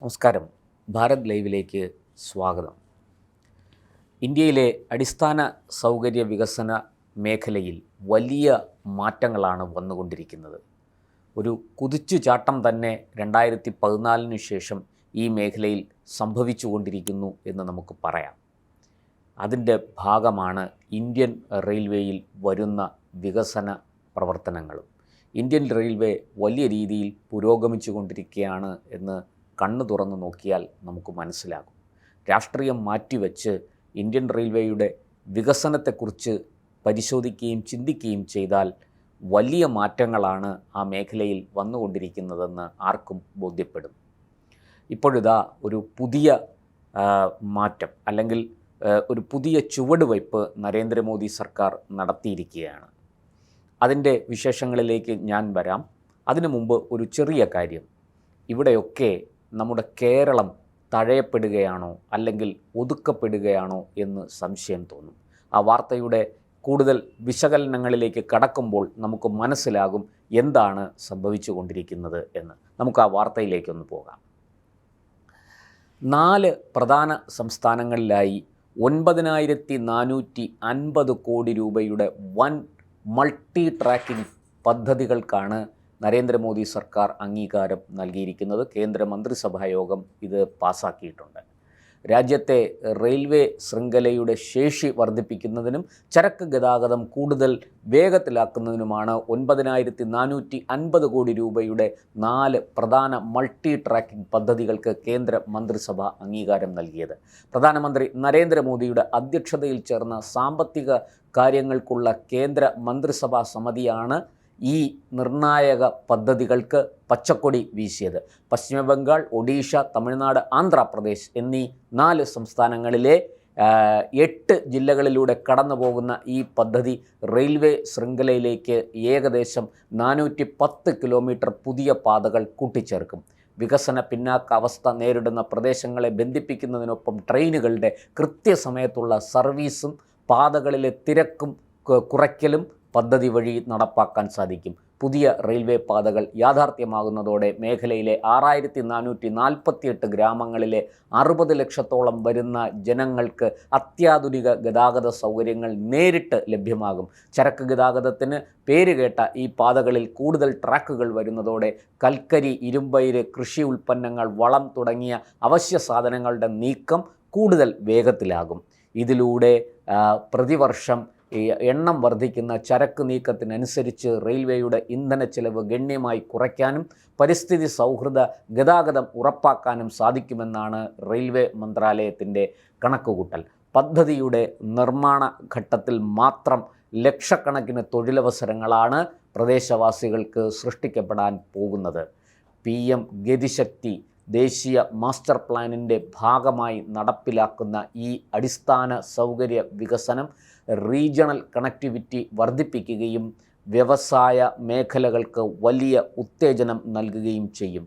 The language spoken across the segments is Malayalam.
നമസ്കാരം. ഭാരത് ലൈവിലേക്ക് സ്വാഗതം. ഇന്ത്യയിലെ അടിസ്ഥാന സൗകര്യ വികസന മേഖലയിൽ വലിയ മാറ്റങ്ങളാണ് വന്നുകൊണ്ടിരിക്കുന്നത്. ഒരു കുതിച്ചുചാട്ടം തന്നെ 2014 ശേഷം ഈ മേഖലയിൽ സംഭവിച്ചുകൊണ്ടിരിക്കുന്നു എന്ന് നമുക്ക് പറയാം. അതിൻ്റെ ഭാഗമാണ് ഇന്ത്യൻ റെയിൽവേയിൽ വരുന്ന വികസന പ്രവർത്തനങ്ങളും. ഇന്ത്യൻ റെയിൽവേ വലിയ രീതിയിൽ പുരോഗമിച്ചു കൊണ്ടിരിക്കുകയാണ് എന്ന് കണ്ണു തുറന്ന് നോക്കിയാൽ നമുക്ക് മനസ്സിലാകും. രാഷ്ട്രീയം മാറ്റിവെച്ച് ഇന്ത്യൻ റെയിൽവേയുടെ വികസനത്തെക്കുറിച്ച് പരിശോധിക്കുകയും ചിന്തിക്കുകയും ചെയ്താൽ വലിയ മാറ്റങ്ങളാണ് ആ മേഖലയിൽ വന്നുകൊണ്ടിരിക്കുന്നതെന്ന് ആർക്കും ബോധ്യപ്പെടും. ഇപ്പോഴിതാ ഒരു പുതിയ മാറ്റം അല്ലെങ്കിൽ ഒരു പുതിയ ചുവടുവയ്പ് നരേന്ദ്രമോദി സർക്കാർ നടത്തിയിരിക്കുകയാണ്. അതിൻ്റെ വിശേഷങ്ങളിലേക്ക് ഞാൻ വരാം. അതിനു മുമ്പ് ഒരു ചെറിയ കാര്യം. ഇവിടെയൊക്കെ നമ്മുടെ കേരളം തഴയപ്പെടുകയാണോ അല്ലെങ്കിൽ ഒതുക്കപ്പെടുകയാണോ എന്ന് സംശയം തോന്നും. ആ വാർത്തയുടെ കൂടുതൽ വിശകലനങ്ങളിലേക്ക് കടക്കുമ്പോൾ നമുക്ക് മനസ്സിലാകും എന്താണ് സംഭവിച്ചു കൊണ്ടിരിക്കുന്നത് എന്ന്. നമുക്ക് ആ വാർത്തയിലേക്കൊന്ന് പോകാം. 4 പ്രധാന സംസ്ഥാനങ്ങളിലായി 9450 കോടി രൂപയുടെ വൻ മൾട്ടി ട്രാക്കിംഗ് പദ്ധതികൾക്കാണ് നരേന്ദ്രമോദി സർക്കാർ അംഗീകാരം നൽകിയിരിക്കുന്നത്. കേന്ദ്ര മന്ത്രിസഭാ യോഗം ഇത് പാസാക്കിയിട്ടുണ്ട്. രാജ്യത്തെ റെയിൽവേ ശൃംഖലയുടെ ശേഷി വർദ്ധിപ്പിക്കുന്നതിനും ചരക്ക് ഗതാഗതം കൂടുതൽ വേഗത്തിലാക്കുന്നതിനുമാണ് 9450 കോടി രൂപയുടെ 4 പ്രധാന മൾട്ടി ട്രാക്കിംഗ് പദ്ധതികൾക്ക് കേന്ദ്ര മന്ത്രിസഭ അംഗീകാരം നൽകിയത്. പ്രധാനമന്ത്രി നരേന്ദ്രമോദിയുടെ അധ്യക്ഷതയിൽ ചേർന്ന സാമ്പത്തിക കാര്യങ്ങൾക്കുള്ള കേന്ദ്ര മന്ത്രിസഭാ സമിതിയാണ് ഈ നിർണായക പദ്ധതികൾക്ക് പച്ചക്കൊടി വീശിയത്. പശ്ചിമ ബംഗാൾ, ഒഡീഷ, തമിഴ്നാട്, ആന്ധ്രാപ്രദേശ് എന്നീ 4 സംസ്ഥാനങ്ങളിലെ 8 ജില്ലകളിലൂടെ കടന്നു പോകുന്ന ഈ പദ്ധതി റെയിൽവേ ശൃംഖലയിലേക്ക് ഏകദേശം 410 കിലോമീറ്റർ പുതിയ പാതകൾ കൂട്ടിച്ചേർക്കും. വികസന പിന്നാക്കാവസ്ഥ നേരിടുന്ന പ്രദേശങ്ങളെ ബന്ധിപ്പിക്കുന്നതിനൊപ്പം ട്രെയിനുകളുടെ കൃത്യസമയത്തുള്ള സർവീസും പാതകളിലെ തിരക്കും കുറയ്ക്കലും പദ്ധതി വഴി നടപ്പാക്കാൻ സാധിക്കും. പുതിയ റെയിൽവേ പാതകൾ യാഥാർത്ഥ്യമാകുന്നതോടെ മേഖലയിലെ 6448 ഗ്രാമങ്ങളിലെ 60 ലക്ഷത്തോളം വരുന്ന ജനങ്ങൾക്ക് അത്യാധുനിക ഗതാഗത സൗകര്യങ്ങൾ നേരിട്ട് ലഭ്യമാകും. ചരക്ക് ഗതാഗതത്തിന് പേരുകേട്ട ഈ പാതകളിൽ കൂടുതൽ ട്രാക്കുകൾ വരുന്നതോടെ കൽക്കരി, ഇരുമ്പയിര്, കൃഷി ഉൽപ്പന്നങ്ങൾ, വളം തുടങ്ങിയ അവശ്യ സാധനങ്ങളുടെ നീക്കം കൂടുതൽ വേഗത്തിലാകും. ഇതിലൂടെ പ്രതിവർഷം എണ്ണം വർദ്ധിക്കുന്ന ചരക്ക് നീക്കത്തിനനുസരിച്ച് റെയിൽവേയുടെ ഇന്ധന ചെലവ് ഗണ്യമായി കുറയ്ക്കാനും പരിസ്ഥിതി സൗഹൃദ ഗതാഗതം ഉറപ്പാക്കാനും സാധിക്കുമെന്നാണ് റെയിൽവേ മന്ത്രാലയത്തിൻ്റെ കണക്കുകൂട്ടൽ. പദ്ധതിയുടെ നിർമ്മാണ ഘട്ടത്തിൽ മാത്രം ലക്ഷക്കണക്കിന് തൊഴിലവസരങ്ങളാണ് പ്രദേശവാസികൾക്ക് സൃഷ്ടിക്കപ്പെടാൻ പോകുന്നത്. PM ഗതിശക്തി ദേശീയ മാസ്റ്റർ പ്ലാനിൻ്റെ ഭാഗമായി നടപ്പിലാക്കുന്ന ഈ അടിസ്ഥാന സൗകര്യ വികസനം റീജിയണൽ കണക്ടിവിറ്റി വർദ്ധിപ്പിക്കുകയും വ്യവസായ മേഖലകൾക്ക് വലിയ ഉത്തേജനം നൽകുകയും ചെയ്യും.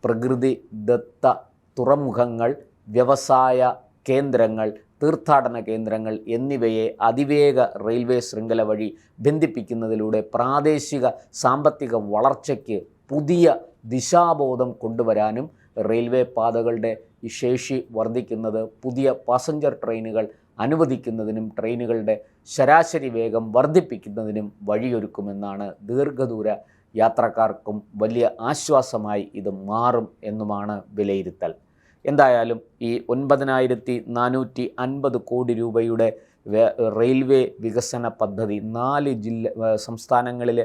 പ്രകൃതിദത്ത തുറമുഖങ്ങൾ, വ്യവസായ കേന്ദ്രങ്ങൾ, തീർത്ഥാടന കേന്ദ്രങ്ങൾ എന്നിവയെ അതിവേഗ റെയിൽവേ ശൃംഖല വഴി ബന്ധിപ്പിക്കുന്നതിലൂടെ പ്രാദേശിക സാമ്പത്തിക വളർച്ചയ്ക്ക് പുതിയ ദിശാബോധം കൊണ്ടുവരാനും റെയിൽവേ പാതകളുടെ ശേഷി വർദ്ധിക്കുന്നത് പുതിയ പാസഞ്ചർ ട്രെയിനുകൾ അനുവദിക്കുന്നതിനും ട്രെയിനുകളുടെ ശരാശരി വേഗം വർദ്ധിപ്പിക്കുന്നതിനും വഴിയൊരുക്കുമെന്നാണ് ദീർഘദൂര യാത്രക്കാർക്കും വലിയ ആശ്വാസമായി ഇത് മാറും എന്നുമാണ് വിലയിരുത്തൽ. എന്തായാലും ഈ 9450 കോടി രൂപയുടെ റെയിൽവേ വികസന പദ്ധതി 4 സംസ്ഥാനങ്ങളിൽ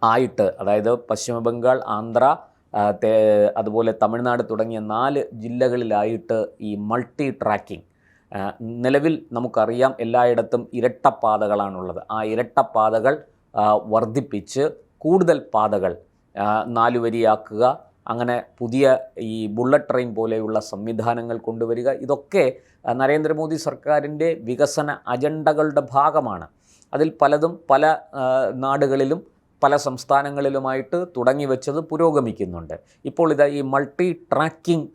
ആയിട്ട്, അതായത് പശ്ചിമ ബംഗാൾ, ആന്ധ്ര, അതുപോലെ തമിഴ്നാട് തുടങ്ങിയ 4 ജില്ലകളിലായിട്ട് ഈ മൾട്ടി ട്രാക്കിംഗ് നിലവിൽ നമുക്കറിയാം എല്ലായിടത്തും ഇരട്ടപ്പാതകളാണുള്ളത്. ആ ഇരട്ടപ്പാതകൾ വർദ്ധിപ്പിച്ച് കൂടുതൽ പാതകൾ 4 വരിയാക്കുക, അങ്ങനെ പുതിയ ഈ ബുള്ളറ്റ് ട്രെയിൻ പോലെയുള്ള സംവിധാനങ്ങൾ കൊണ്ടുവരിക, ഇതൊക്കെ നരേന്ദ്രമോദി സർക്കാരിൻ്റെ വികസന അജണ്ടകളുടെ ഭാഗമാണ്. അതിൽ പലതും പല നാടുകളിലും പല സംസ്ഥാനങ്ങളിലുമായിട്ട് തുടങ്ങി വെച്ചത് പുരോഗമിക്കുന്നുണ്ട്. ഇപ്പോൾ ഇതാ ഈ മൾട്ടി ട്രാക്കിംഗ്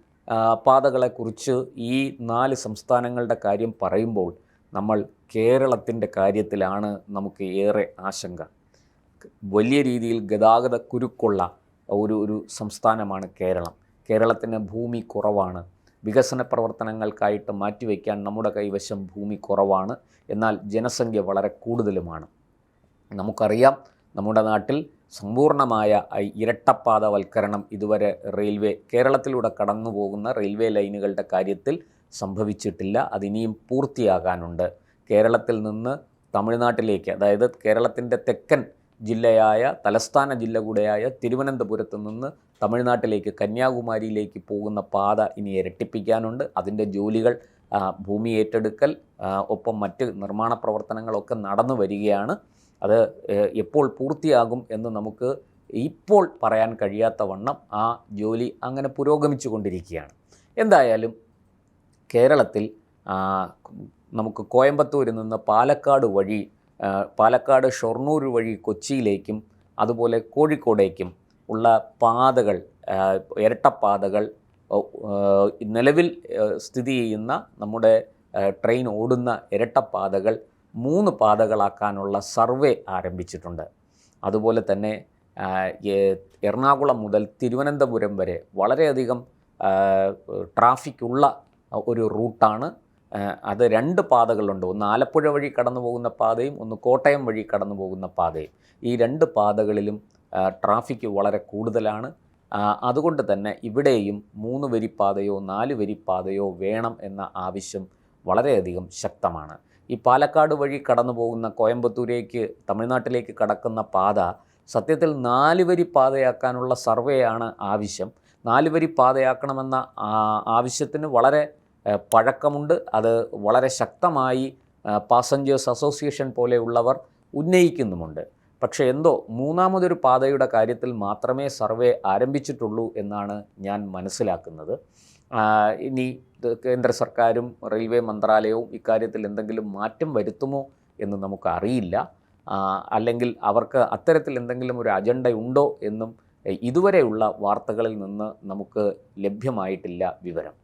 പാതകളെക്കുറിച്ച് ഈ 4 സംസ്ഥാനങ്ങളുടെ കാര്യം പറയുമ്പോൾ നമ്മൾ കേരളത്തിൻ്റെ കാര്യത്തിലാണ് നമുക്ക് ഏറെ ആശങ്ക. വലിയ രീതിയിൽ ഗതാഗത കുരുക്കുള്ള ഒരു സംസ്ഥാനമാണ് കേരളം. കേരളത്തിന് ഭൂമി കുറവാണ്, വികസന പ്രവർത്തനങ്ങൾക്കായിട്ട് മാറ്റിവെക്കാൻ നമ്മുടെ കൈവശം ഭൂമി കുറവാണ്, എന്നാൽ ജനസംഖ്യ വളരെ കൂടുതലുമാണ്. നമുക്കറിയാം നമ്മുടെ നാട്ടിൽ സമ്പൂർണ്ണമായ ഇരട്ടപ്പാതവൽക്കരണം ഇതുവരെ കേരളത്തിലൂടെ കടന്നു പോകുന്ന റെയിൽവേ ലൈനുകളുടെ കാര്യത്തിൽ സംഭവിച്ചിട്ടില്ല. അതിനിയും പൂർത്തിയാകാനുണ്ട്. കേരളത്തിൽ നിന്ന് തമിഴ്നാട്ടിലേക്ക്, അതായത് കേരളത്തിൻ്റെ തെക്കൻ ജില്ലയായ തലസ്ഥാന ജില്ല കൂടെയായ തിരുവനന്തപുരത്ത് നിന്ന് തമിഴ്നാട്ടിലേക്ക് കന്യാകുമാരിയിലേക്ക് പോകുന്ന പാത ഇനി ഇരട്ടിപ്പിക്കാനുണ്ട്. അതിൻ്റെ ജോലികൾ, ഭൂമി ഏറ്റെടുക്കൽ, ഒപ്പം മറ്റ് നിർമ്മാണ പ്രവർത്തനങ്ങളൊക്കെ നടന്നു വരികയാണ്. അത് എപ്പോൾ പൂർത്തിയാകും എന്ന് നമുക്ക് ഇപ്പോൾ പറയാൻ കഴിയാത്ത വണ്ണം ആ ജോലി അങ്ങനെ പുരോഗമിച്ചു കൊണ്ടിരിക്കുകയാണ്. എന്തായാലും കേരളത്തിൽ നമുക്ക് കോയമ്പത്തൂരിൽ നിന്ന് പാലക്കാട് ഷൊർണൂർ വഴി കൊച്ചിയിലേക്കും അതുപോലെ കോഴിക്കോടേക്കും ഉള്ള പാതകൾ, ഇരട്ടപ്പാതകൾ, നിലവിൽ സ്ഥിതി ചെയ്യുന്ന നമ്മുടെ ട്രെയിൻ ഓടുന്ന ഇരട്ടപ്പാതകൾ 3 പാതകളാക്കാനുള്ള സർവേ ആരംഭിച്ചിട്ടുണ്ട്. അതുപോലെ തന്നെ എറണാകുളം മുതൽ തിരുവനന്തപുരം വരെ വളരെയധികം ട്രാഫിക്കുള്ള ഒരു റൂട്ടാണ്. അത് 2 പാതകളുണ്ട്. ഒന്ന് ആലപ്പുഴ വഴി കടന്നു പോകുന്ന പാതയും ഒന്ന് കോട്ടയം വഴി കടന്നു പോകുന്ന പാതയും. ഈ 2 പാതകളിലും ട്രാഫിക്ക് വളരെ കൂടുതലാണ്. അതുകൊണ്ട് തന്നെ ഇവിടെയും 3 വരിപ്പാതയോ 4 വരിപ്പാതയോ വേണം എന്ന ആവശ്യം വളരെയധികം ശക്തമാണ്. ഈ പാലക്കാട് വഴി കടന്നു പോകുന്ന കോയമ്പത്തൂരേക്ക്, തമിഴ്നാട്ടിലേക്ക് കടക്കുന്ന പാത സത്യത്തിൽ 4 വരി പാതയാക്കാനുള്ള സർവേയാണ് ആവശ്യം. 4 വരി പാതയാക്കണമെന്ന ആവശ്യത്തിന് വളരെ പഴക്കമുണ്ട്. അത് വളരെ ശക്തമായി പാസഞ്ചേഴ്സ് അസോസിയേഷൻ പോലെയുള്ളവർ ഉന്നയിക്കുന്നുമുണ്ട്. പക്ഷേ എന്തോ മൂന്നാമതൊരു പാതയുടെ കാര്യത്തിൽ മാത്രമേ സർവേ ആരംഭിച്ചിട്ടുള്ളൂ എന്നാണ് ഞാൻ മനസ്സിലാക്കുന്നത്. ഇനി കേന്ദ്ര സർക്കാരും റെയിൽവേ മന്ത്രാലയവും ഇക്കാര്യത്തിൽ എന്തെങ്കിലും മാറ്റം വരുത്തുമോ എന്ന് നമുക്കറിയില്ല. അല്ലെങ്കിൽ അവർക്ക് അത്തരത്തിൽ എന്തെങ്കിലും ഒരു അജണ്ട ഉണ്ടോ എന്നും ഇതുവരെയുള്ള വാർത്തകളിൽ നിന്ന് നമുക്ക് ലഭ്യമായിട്ടില്ല വിവരം.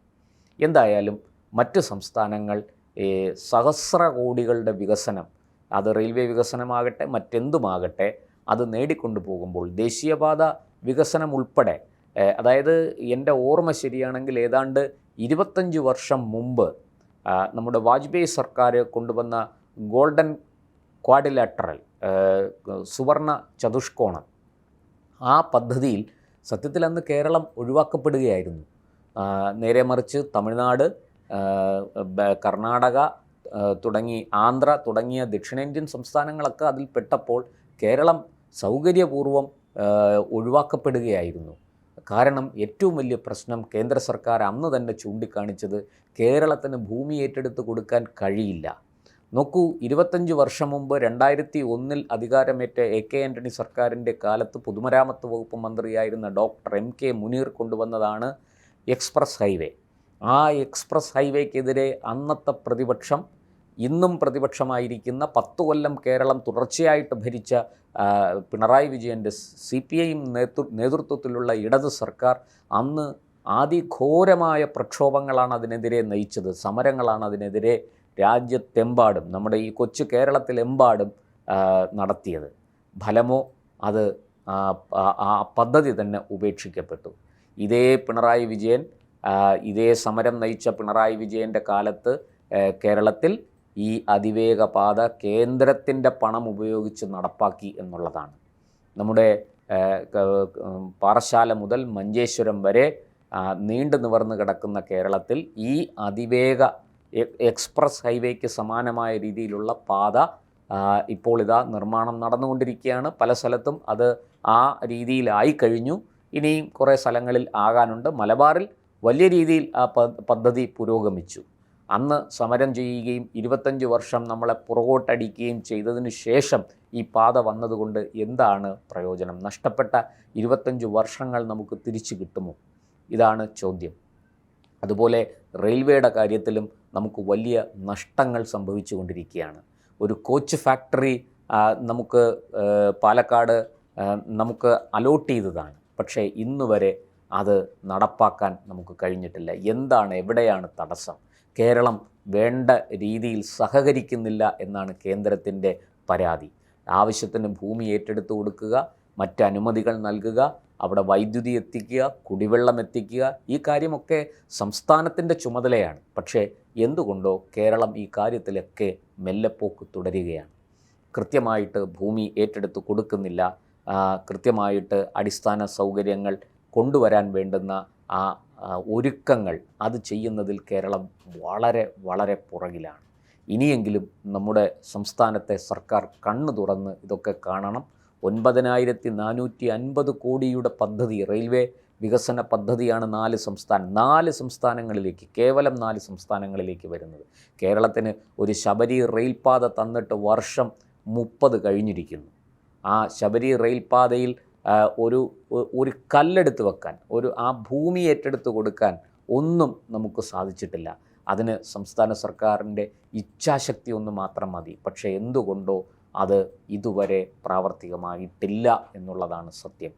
എന്തായാലും മറ്റ് സംസ്ഥാനങ്ങൾ സഹസ്ര കോടികളുടെ വികസനം, അത് റെയിൽവേ വികസനമാകട്ടെ മറ്റെന്തുമാകട്ടെ, അത് നേടിക്കൊണ്ടു പോകുമ്പോൾ ദേശീയപാത വികസനം ഉൾപ്പെടെ, അതായത് എൻ്റെ ഓർമ്മ ശരിയാണെങ്കിൽ ഏതാണ്ട് 25 വർഷം മുമ്പ് നമ്മുടെ വാജ്പേയി സർക്കാർ കൊണ്ടുവന്ന ഗോൾഡൻ ക്വാഡ്രിലാറ്ററൽ, സുവർണ ചതുഷ്കോണം, ആ പദ്ധതിയിൽ സത്യത്തിൽ അന്ന് കേരളം ഒഴിവാക്കപ്പെടുകയായിരുന്നു. നേരെ മറിച്ച് തമിഴ്നാട്, കർണാടക തുടങ്ങി ആന്ധ്ര തുടങ്ങിയ ദക്ഷിണേന്ത്യൻ സംസ്ഥാനങ്ങളൊക്കെ അതിൽ പെട്ടപ്പോൾ കേരളം സൗകര്യപൂർവ്വം ഒഴിവാക്കപ്പെടുകയായിരുന്നു. കാരണം ഏറ്റവും വലിയ പ്രശ്നം കേന്ദ്ര സർക്കാർ അന്ന് തന്നെ ചൂണ്ടിക്കാണിച്ചത് കേരളത്തിന് ഭൂമി ഏറ്റെടുത്ത് കൊടുക്കാൻ കഴിയില്ല. നോക്കൂ, 25 വർഷം മുമ്പ് 2001 അധികാരമേറ്റ AK ആൻ്റണി സർക്കാരിൻ്റെ കാലത്ത് പൊതുമരാമത്ത് വകുപ്പ് മന്ത്രിയായിരുന്ന ഡോക്ടർ MK മുനീർ കൊണ്ടുവന്നതാണ് എക്സ്പ്രസ് ഹൈവേ. ആ എക്സ്പ്രസ് ഹൈവേക്കെതിരെ അന്നത്തെ പ്രതിപക്ഷം, ഇന്നും പ്രതിപക്ഷമായിരിക്കുന്ന 10 കൊല്ലം കേരളം തുടർച്ചയായിട്ട് ഭരിച്ച പിണറായി വിജയൻ്റെ CPI നേതൃത്വത്തിലുള്ള ഇടത് സർക്കാർ അന്ന് അതിഘോരമായ പ്രക്ഷോഭങ്ങളാണ് അതിനെതിരെ നയിച്ചത്, സമരങ്ങളാണ് അതിനെതിരെ രാജ്യത്തെമ്പാടും, നമ്മുടെ ഈ കൊച്ചു കേരളത്തിലെമ്പാടും നടത്തിയത്. ഫലമോ അത് ആ പദ്ധതി തന്നെ ഉപേക്ഷിക്കപ്പെട്ടു. ഇതേ പിണറായി വിജയൻ, ഇതേ സമരം നയിച്ച പിണറായി വിജയൻ്റെ കാലത്ത് കേരളത്തിൽ ഈ അതിവേഗ പാത കേന്ദ്രത്തിൻ്റെ പണം ഉപയോഗിച്ച് നടപ്പാക്കി എന്നുള്ളതാണ്. നമ്മുടെ പാറശാല മുതൽ മഞ്ചേശ്വരം വരെ നീണ്ടു നിവർന്ന് കിടക്കുന്ന കേരളത്തിൽ ഈ അതിവേഗ എക്സ്പ്രസ് ഹൈവേക്ക് സമാനമായ രീതിയിലുള്ള പാത ഇപ്പോൾ ഇതാ നിർമ്മാണം നടന്നുകൊണ്ടിരിക്കുകയാണ്. പല സ്ഥലത്തും അത് ആ രീതിയിലായി കഴിഞ്ഞു. ഇനിയും കുറേ സ്ഥലങ്ങളിൽ ആകാനുണ്ട്. മലബാറിൽ വലിയ രീതിയിൽ ആ പദ്ധതി പുരോഗമിച്ചു. അന്ന് സമരം ചെയ്യുകയും 25 വർഷം നമ്മളെ പുറകോട്ടടിക്കുകയും ചെയ്തതിന് ശേഷം ഈ പാത വന്നതുകൊണ്ട് എന്താണ് പ്രയോജനം? നഷ്ടപ്പെട്ട 25 വർഷങ്ങൾ നമുക്ക് തിരിച്ചു കിട്ടുമോ? ഇതാണ് ചോദ്യം. അതുപോലെ റെയിൽവേയുടെ കാര്യത്തിലും നമുക്ക് വലിയ നഷ്ടങ്ങൾ സംഭവിച്ചു കൊണ്ടിരിക്കുകയാണ്. ഒരു കോച്ച് ഫാക്ടറി നമുക്ക് പാലക്കാട് നമുക്ക് അലോട്ട് ചെയ്തതാണ്. പക്ഷേ ഇന്ന് വരെ അത് നടപ്പാക്കാൻ നമുക്ക് കഴിഞ്ഞിട്ടില്ല. എന്താണ്, എവിടെയാണ് തടസ്സം? കേരളം വേണ്ട രീതിയിൽ സഹകരിക്കുന്നില്ല എന്നാണ് കേന്ദ്രത്തിൻ്റെ പരാതി. ആവശ്യത്തിന് ഭൂമി ഏറ്റെടുത്ത് കൊടുക്കുക, മറ്റ് അനുമതികൾ നൽകുക, അവിടെ വൈദ്യുതി എത്തിക്കുക, കുടിവെള്ളം എത്തിക്കുക, ഈ കാര്യമൊക്കെ സംസ്ഥാനത്തിൻ്റെ ചുമതലയാണ്. പക്ഷേ എന്തുകൊണ്ടോ കേരളം ഈ കാര്യത്തിലൊക്കെ മെല്ലെപ്പോക്ക് തുടരുകയാണ്. കൃത്യമായിട്ട് ഭൂമി ഏറ്റെടുത്ത് കൊടുക്കുന്നില്ല, കൃത്യമായിട്ട് അടിസ്ഥാന സൗകര്യങ്ങൾ കൊണ്ടുവരാൻ വേണ്ടുന്ന ഒരുക്കങ്ങൾ അത് ചെയ്യുന്നതിൽ കേരളം വളരെ വളരെ പുറകിലാണ്. ഇനിയെങ്കിലും നമ്മുടെ സംസ്ഥാനത്തെ സർക്കാർ കണ്ണു തുറന്ന് ഇതൊക്കെ കാണണം. 9450 കോടിയുടെ പദ്ധതി, റെയിൽവേ വികസന പദ്ധതിയാണ് 4 സംസ്ഥാനങ്ങളിലേക്ക്, കേവലം 4 സംസ്ഥാനങ്ങളിലേക്ക് വരുന്നത്. കേരളത്തിന് ഒരു ശബരി റെയിൽപാത തന്നിട്ട് വർഷം 30 കഴിഞ്ഞിരിക്കുന്നു. ആ ശബരി റെയിൽപാതയിൽ ഒരു കല്ലെടുത്ത് വെക്കാൻ, ആ ഭൂമി ഏറ്റെടുത്ത് കൊടുക്കാൻ ഒന്നും നമുക്ക് സാധിച്ചിട്ടില്ല. അതിന് സംസ്ഥാന സർക്കാരിൻ്റെ ഇച്ഛാശക്തി ഒന്ന് മാത്രം മതി. പക്ഷേ എന്തുകൊണ്ടോ അത് ഇതുവരെ പ്രാവർത്തികമായിട്ടില്ല എന്നുള്ളതാണ് സത്യം.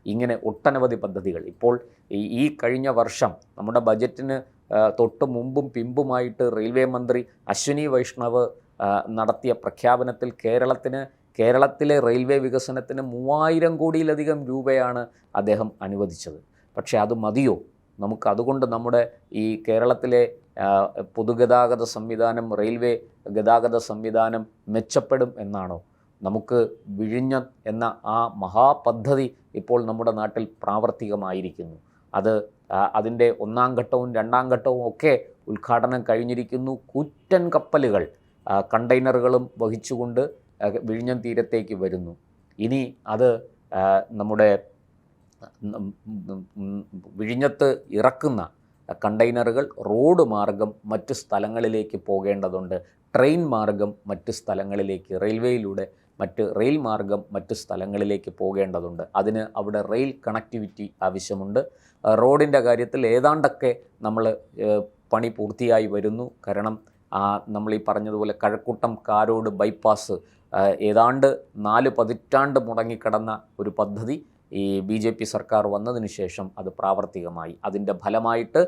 ഇങ്ങനെ ഒട്ടനവധി പദ്ധതികൾ ഇപ്പോൾ ഈ കഴിഞ്ഞ വർഷം നമ്മുടെ ബജറ്റിന് തൊട്ട് മുമ്പും പിമ്പുമായിട്ട് റെയിൽവേ മന്ത്രി അശ്വിനി വൈഷ്ണവ് നടത്തിയ പ്രഖ്യാപനത്തിൽ കേരളത്തിലെ റെയിൽവേ വികസനത്തിന് 3000 കോടിയിലധികം രൂപയാണ് അദ്ദേഹം അനുവദിച്ചത്. പക്ഷേ അത് മതിയോ? അതുകൊണ്ട് നമ്മുടെ ഈ കേരളത്തിലെ പൊതുഗതാഗത സംവിധാനം, റെയിൽവേ ഗതാഗത സംവിധാനം മെച്ചപ്പെടും എന്നാണോ? നമുക്ക് വിഴിഞ്ഞം എന്ന ആ മഹാപദ്ധതി ഇപ്പോൾ നമ്മുടെ നാട്ടിൽ പ്രാവർത്തികമായിരിക്കുന്നു. അതിൻ്റെ 1ാം ഘട്ടവും 2ാം ഘട്ടവും ഒക്കെ ഉദ്ഘാടനം കഴിഞ്ഞിരിക്കുന്നു. കൂറ്റൻ കപ്പലുകൾ കണ്ടെയ്നറുകളും വഹിച്ചുകൊണ്ട് വിഴിഞ്ഞം തീരത്തേക്ക് വരുന്നു. ഇനി അത് നമ്മുടെ വിഴിഞ്ഞത്ത് ഇറക്കുന്ന കണ്ടെയ്നറുകൾ റോഡ് മാർഗം മറ്റ് സ്ഥലങ്ങളിലേക്ക് പോകേണ്ടതുണ്ട്. ട്രെയിൻ മാർഗം മറ്റ് സ്ഥലങ്ങളിലേക്ക്, റെയിൽ മാർഗം മറ്റ് സ്ഥലങ്ങളിലേക്ക് പോകേണ്ടതുണ്ട്. അതിന് അവിടെ റെയിൽ കണക്ടിവിറ്റി ആവശ്യമുണ്ട്. റോഡിൻ്റെ കാര്യത്തിൽ ഏതാണ്ടൊക്കെ നമ്മൾ പണി പൂർത്തിയായി വരുന്നു. കാരണം നമ്മൾ ഈ പറഞ്ഞതുപോലെ കഴക്കൂട്ടം കാരോട് ബൈപ്പാസ് ഏതാണ്ട് 4 പതിറ്റാണ്ട് മുടങ്ങിക്കിടന്ന ഒരു പദ്ധതി ഈ BJP സർക്കാർ വന്നതിന് ശേഷം അത് പ്രാവർത്തികമായി. അതിൻ്റെ ഫലമായിട്ട്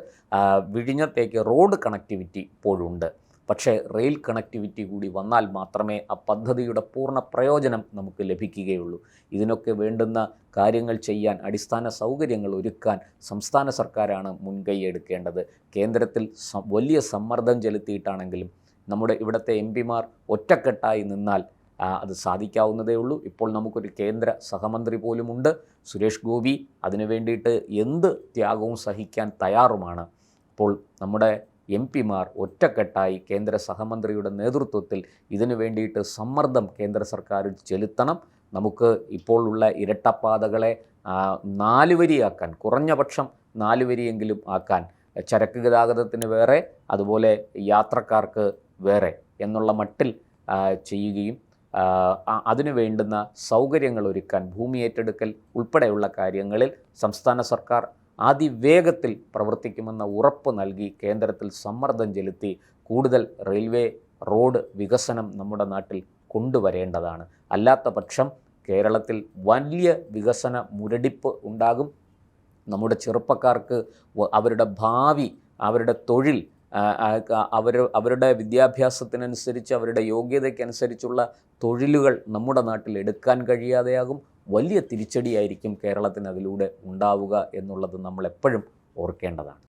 വിഴിഞ്ഞത്തേക്ക് റോഡ് കണക്ടിവിറ്റി ഇപ്പോഴുണ്ട്. പക്ഷേ റെയിൽ കണക്ടിവിറ്റി കൂടി വന്നാൽ മാത്രമേ ആ പദ്ധതിയുടെ പൂർണ്ണ പ്രയോജനം നമുക്ക് ലഭിക്കുകയുള്ളൂ. ഇതിനൊക്കെ വേണ്ടുന്ന കാര്യങ്ങൾ ചെയ്യാൻ, അടിസ്ഥാന സൗകര്യങ്ങൾ ഒരുക്കാൻ സംസ്ഥാന സർക്കാരാണ് മുൻകൈ എടുക്കേണ്ടത്. കേന്ദ്രത്തിൽ വലിയ സമ്മർദ്ദം ചെലുത്തിയിട്ടാണെങ്കിലും നമ്മുടെ ഇവിടുത്തെ MP-മാർ ഒറ്റക്കെട്ടായി നിന്നാൽ അത് സാധിക്കാവുന്നതേ ഉള്ളൂ. ഇപ്പോൾ നമുക്കൊരു കേന്ദ്ര സഹമന്ത്രി പോലുമുണ്ട്, സുരേഷ് ഗോപി. അതിനു വേണ്ടിയിട്ട് എന്ത് ത്യാഗവും സഹിക്കാൻ തയ്യാറുമാണ്. അപ്പോൾ നമ്മുടെ MP-മാർ ഒറ്റക്കെട്ടായി കേന്ദ്ര സഹമന്ത്രിയുടെ നേതൃത്വത്തിൽ ഇതിനു വേണ്ടിയിട്ട് സമ്മർദ്ദം കേന്ദ്ര സർക്കാരിൽ ചെലുത്തണം. നമുക്ക് ഇപ്പോൾ ഉള്ള ഇരട്ടപ്പാതകളെ 4 വരിയാക്കാൻ, കുറഞ്ഞ പക്ഷം 4 വരിയെങ്കിലും ആക്കാൻ, ചരക്ക് ഗതാഗതത്തിന് വേറെ, അതുപോലെ യാത്രക്കാർക്ക് വേറെ എന്നുള്ള മട്ടിൽ ചെയ്യുകയും അതിനു വേണ്ടുന്ന സൗകര്യങ്ങൾ ഒരുക്കാൻ, ഭൂമി ഏറ്റെടുക്കൽ ഉൾപ്പെടെയുള്ള കാര്യങ്ങളിൽ സംസ്ഥാന സർക്കാർ അതിവേഗത്തിൽ പ്രവർത്തിക്കുമെന്ന ഉറപ്പ് നൽകി കേന്ദ്രത്തിൽ സമ്മർദ്ദം ചെലുത്തി കൂടുതൽ റെയിൽവേ റോഡ് വികസനം നമ്മുടെ നാട്ടിൽ കൊണ്ടുവരേണ്ടതാണ്. അല്ലാത്ത പക്ഷം കേരളത്തിൽ വലിയ വികസന മുരടിപ്പ് ഉണ്ടാകും. നമ്മുടെ ചെറുപ്പക്കാർക്ക് അവരുടെ ഭാവി, അവരുടെ തൊഴിൽ, അവരുടെ വിദ്യാഭ്യാസത്തിനനുസരിച്ച്, അവരുടെ യോഗ്യതയ്ക്കനുസരിച്ചുള്ള തൊഴിലുകൾ നമ്മുടെ നാട്ടിൽ എടുക്കാൻ കഴിയാതെയാകും. വലിയ തിരിച്ചടിയായിരിക്കും കേരളത്തിന് അതിലൂടെ ഉണ്ടാവുക എന്നുള്ളത് നമ്മൾ എപ്പോഴും ഓർക്കേണ്ടതാണ്.